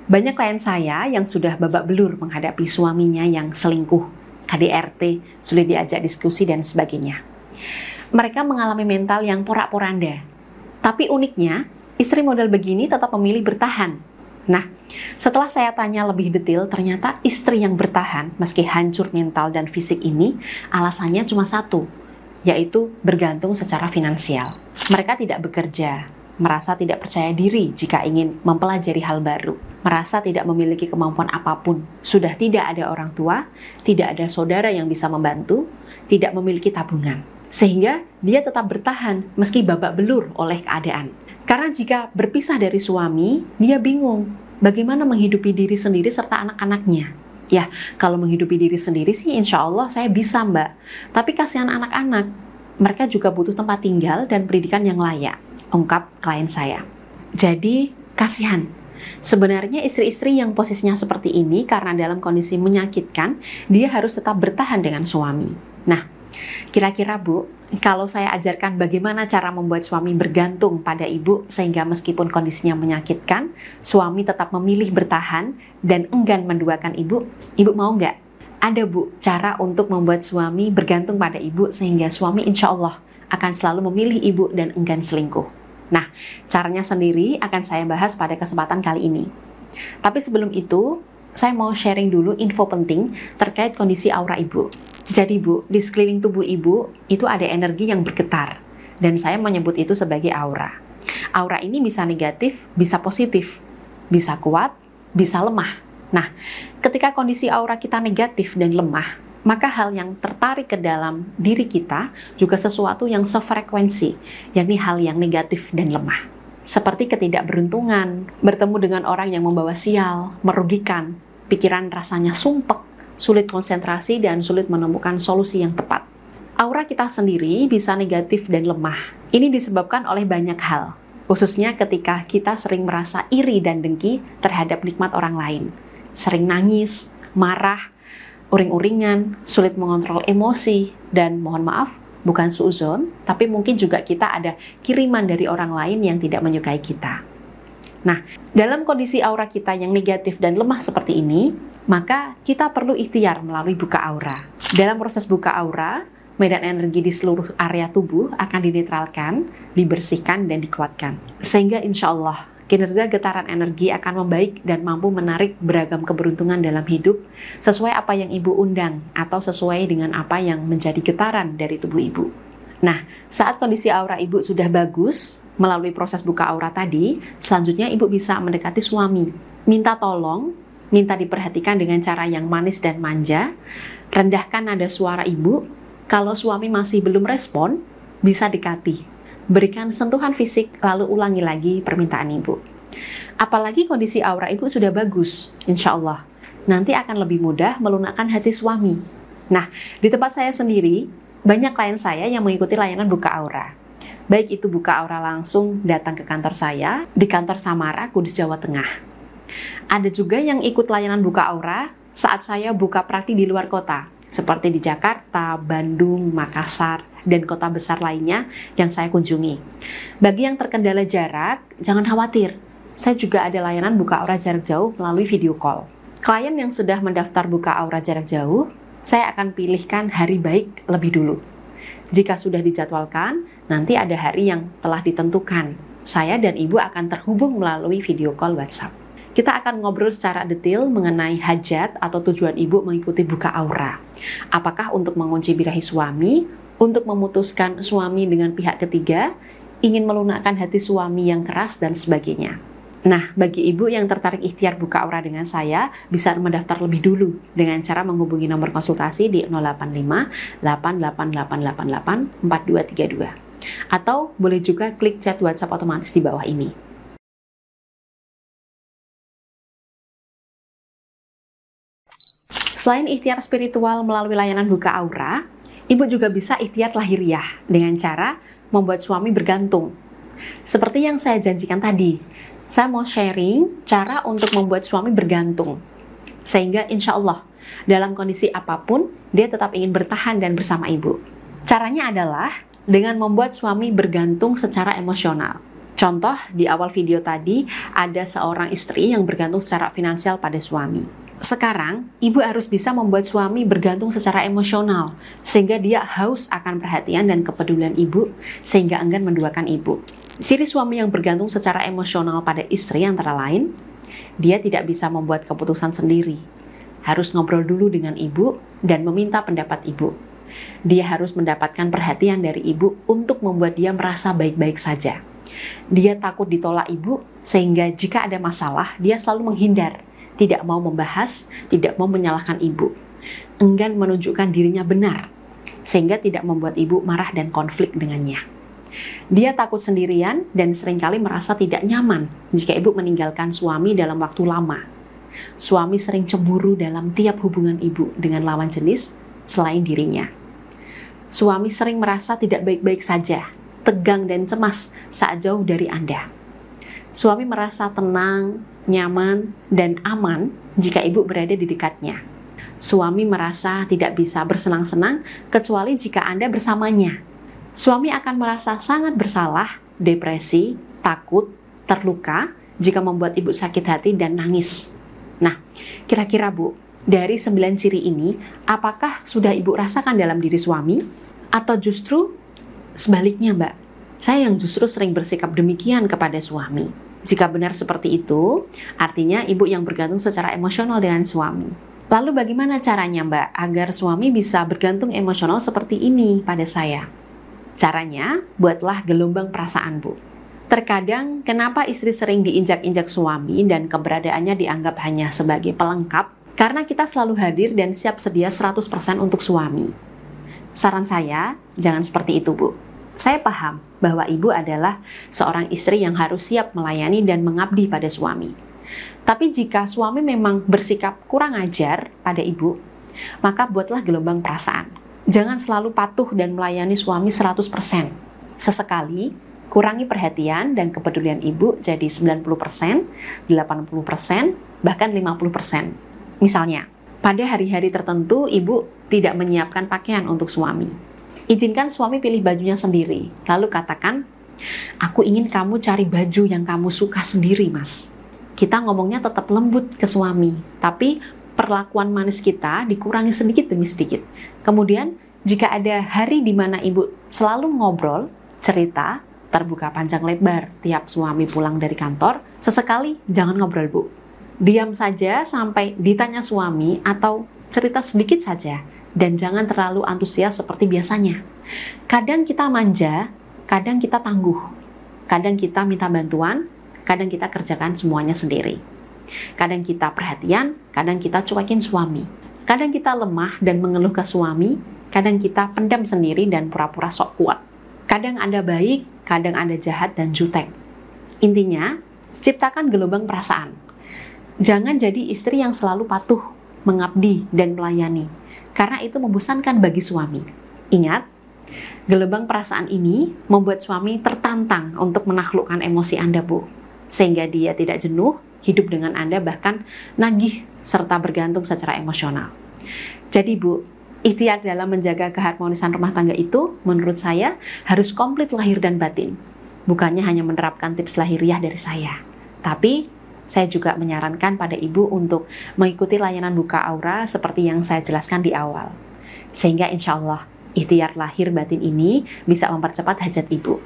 Banyak klien saya yang sudah babak belur menghadapi suaminya yang selingkuh, KDRT, sulit diajak diskusi, dan sebagainya. Mereka mengalami mental yang porak-poranda. Tapi uniknya, istri model begini tetap memilih bertahan. Nah, setelah saya tanya lebih detail, ternyata istri yang bertahan meski hancur mental dan fisik ini alasannya cuma satu, yaitu bergantung secara finansial. Mereka tidak bekerja, merasa tidak percaya diri jika ingin mempelajari hal baru, merasa tidak memiliki kemampuan apapun, sudah tidak ada orang tua, tidak ada saudara yang bisa membantu, tidak memiliki tabungan. Sehingga dia tetap bertahan meski babak belur oleh keadaan. Karena jika berpisah dari suami, dia bingung bagaimana menghidupi diri sendiri serta anak-anaknya. Ya, kalau menghidupi diri sendiri sih insya Allah saya bisa, Mbak. Tapi kasihan anak-anak, mereka juga butuh tempat tinggal dan pendidikan yang layak, ungkap klien saya. Jadi, kasihan. Sebenarnya istri-istri yang posisinya seperti ini karena dalam kondisi menyakitkan, dia harus tetap bertahan dengan suami. Nah, kira-kira Bu, kalau saya ajarkan bagaimana cara membuat suami bergantung pada ibu sehingga meskipun kondisinya menyakitkan, suami tetap memilih bertahan dan enggan menduakan ibu mau nggak? Ada Bu, cara untuk membuat suami bergantung pada ibu sehingga suami insya Allah akan selalu memilih ibu dan enggan selingkuh. Nah, caranya sendiri akan saya bahas pada kesempatan kali ini. Tapi sebelum itu, saya mau sharing dulu info penting terkait kondisi aura ibu. Jadi Bu, di sekeliling tubuh ibu itu ada energi yang bergetar, dan saya menyebut itu sebagai aura. Aura ini bisa negatif, bisa positif, bisa kuat, bisa lemah. Nah, ketika kondisi aura kita negatif dan lemah, maka hal yang tertarik ke dalam diri kita juga sesuatu yang sefrekuensi, yakni hal yang negatif dan lemah. Seperti ketidakberuntungan, bertemu dengan orang yang membawa sial, merugikan, pikiran rasanya sumpek, sulit konsentrasi, dan sulit menemukan solusi yang tepat. Aura kita sendiri bisa negatif dan lemah. Ini disebabkan oleh banyak hal, khususnya ketika kita sering merasa iri dan dengki terhadap nikmat orang lain. Sering nangis, marah, uring-uringan, sulit mengontrol emosi, dan mohon maaf, bukan suuzon, tapi mungkin juga kita ada kiriman dari orang lain yang tidak menyukai kita. Nah, dalam kondisi aura kita yang negatif dan lemah seperti ini, maka kita perlu ikhtiar melalui buka aura. Dalam proses buka aura, medan energi di seluruh area tubuh akan dinetralkan, dibersihkan, dan dikuatkan. Sehingga insya Allah, kinerja getaran energi akan membaik dan mampu menarik beragam keberuntungan dalam hidup sesuai apa yang ibu undang atau sesuai dengan apa yang menjadi getaran dari tubuh ibu. Nah, saat kondisi aura ibu sudah bagus, melalui proses buka aura tadi, selanjutnya ibu bisa mendekati suami. Minta tolong, minta diperhatikan dengan cara yang manis dan manja, rendahkan nada suara ibu. Kalau suami masih belum respon, bisa dekati. Berikan sentuhan fisik, lalu ulangi lagi permintaan ibu. Apalagi kondisi aura ibu sudah bagus, insya Allah. Nanti akan lebih mudah melunakkan hati suami. Nah, di tempat saya sendiri, banyak klien saya yang mengikuti layanan buka aura. Baik itu buka aura langsung datang ke kantor saya, di kantor Samara, Kudus, Jawa Tengah. Ada juga yang ikut layanan buka aura saat saya buka praktik di luar kota, seperti di Jakarta, Bandung, Makassar, dan kota besar lainnya yang saya kunjungi. Bagi yang terkendala jarak, jangan khawatir. Saya juga ada layanan buka aura jarak jauh melalui video call. Klien yang sudah mendaftar buka aura jarak jauh, saya akan pilihkan hari baik lebih dulu. Jika sudah dijadwalkan, nanti ada hari yang telah ditentukan. Saya dan ibu akan terhubung melalui video call WhatsApp. Kita akan ngobrol secara detail mengenai hajat atau tujuan ibu mengikuti buka aura. Apakah untuk mengunci birahi suami, untuk memutuskan suami dengan pihak ketiga, ingin melunakkan hati suami yang keras, dan sebagainya. Nah, bagi ibu yang tertarik ikhtiar buka aura dengan saya, bisa mendaftar lebih dulu dengan cara menghubungi nomor konsultasi di 085 88888 4232. Atau boleh juga klik chat WhatsApp otomatis di bawah ini. Selain ikhtiar spiritual melalui layanan buka aura, ibu juga bisa ikhtiar lahiriah dengan cara membuat suami bergantung. Seperti yang saya janjikan tadi, saya mau sharing cara untuk membuat suami bergantung. Sehingga insya Allah, dalam kondisi apapun, dia tetap ingin bertahan dan bersama ibu. Caranya adalah dengan membuat suami bergantung secara emosional. Contoh, di awal video tadi ada seorang istri yang bergantung secara finansial pada suami. Sekarang, ibu harus bisa membuat suami bergantung secara emosional, sehingga dia haus akan perhatian dan kepedulian ibu, sehingga enggan menduakan ibu. Ciri suami yang bergantung secara emosional pada istri antara lain, dia tidak bisa membuat keputusan sendiri. Harus ngobrol dulu dengan ibu dan meminta pendapat ibu. Dia harus mendapatkan perhatian dari ibu untuk membuat dia merasa baik-baik saja. Dia takut ditolak ibu, sehingga jika ada masalah, dia selalu menghindar, tidak mau membahas, tidak mau menyalahkan ibu, enggan menunjukkan dirinya benar, sehingga tidak membuat ibu marah dan konflik dengannya. Dia takut sendirian dan seringkali merasa tidak nyaman jika ibu meninggalkan suami dalam waktu lama. Suami sering cemburu dalam tiap hubungan ibu dengan lawan jenis selain dirinya. Suami sering merasa tidak baik-baik saja, tegang dan cemas saat jauh dari Anda. Suami merasa tenang, nyaman, dan aman jika ibu berada di dekatnya. Suami merasa tidak bisa bersenang-senang kecuali jika Anda bersamanya. Suami akan merasa sangat bersalah, depresi, takut, terluka jika membuat ibu sakit hati dan nangis. Nah, kira-kira Bu, dari 9 ciri ini, apakah sudah ibu rasakan dalam diri suami? Atau justru sebaliknya, Mbak, saya yang justru sering bersikap demikian kepada suami. Jika benar seperti itu, artinya ibu yang bergantung secara emosional dengan suami. Lalu bagaimana caranya, Mbak, agar suami bisa bergantung emosional seperti ini pada saya? Caranya, buatlah gelombang perasaan, Bu. Terkadang, kenapa istri sering diinjak-injak suami dan keberadaannya dianggap hanya sebagai pelengkap? Karena kita selalu hadir dan siap sedia 100% untuk suami. Saran saya, jangan seperti itu, Bu. Saya paham bahwa ibu adalah seorang istri yang harus siap melayani dan mengabdi pada suami. Tapi jika suami memang bersikap kurang ajar pada ibu, maka buatlah gelombang perasaan. Jangan selalu patuh dan melayani suami 100%. Sesekali, kurangi perhatian dan kepedulian ibu jadi 90%, 80%, bahkan 50%. Misalnya, pada hari-hari tertentu ibu tidak menyiapkan pakaian untuk suami. Izinkan suami pilih bajunya sendiri, lalu katakan, aku ingin kamu cari baju yang kamu suka sendiri, Mas. Kita ngomongnya tetap lembut ke suami, tapi perlakuan manis kita dikurangi sedikit demi sedikit. Kemudian, jika ada hari di mana ibu selalu ngobrol, cerita, terbuka panjang lebar tiap suami pulang dari kantor, sesekali jangan ngobrol, Bu. Diam saja sampai ditanya suami atau cerita sedikit saja. Dan jangan terlalu antusias seperti biasanya. Kadang kita manja, kadang kita tangguh. Kadang kita minta bantuan, kadang kita kerjakan semuanya sendiri. Kadang kita perhatian, kadang kita cuekin suami. Kadang kita lemah dan mengeluh ke suami, kadang kita pendam sendiri dan pura-pura sok kuat. Kadang Anda baik, kadang Anda jahat dan jutek. Intinya, ciptakan gelombang perasaan. Jangan jadi istri yang selalu patuh, mengabdi, dan melayani. Karena itu membosankan bagi suami. Ingat, gelombang perasaan ini membuat suami tertantang untuk menaklukkan emosi Anda, Bu. Sehingga dia tidak jenuh, hidup dengan Anda bahkan nagih serta bergantung secara emosional. Jadi, Bu, ikhtiar dalam menjaga keharmonisan rumah tangga itu, menurut saya, harus komplit lahir dan batin. Bukannya hanya menerapkan tips lahiriah dari saya. Tapi, saya juga menyarankan pada ibu untuk mengikuti layanan buka aura seperti yang saya jelaskan di awal. Sehingga insya Allah, ikhtiar lahir batin ini bisa mempercepat hajat ibu.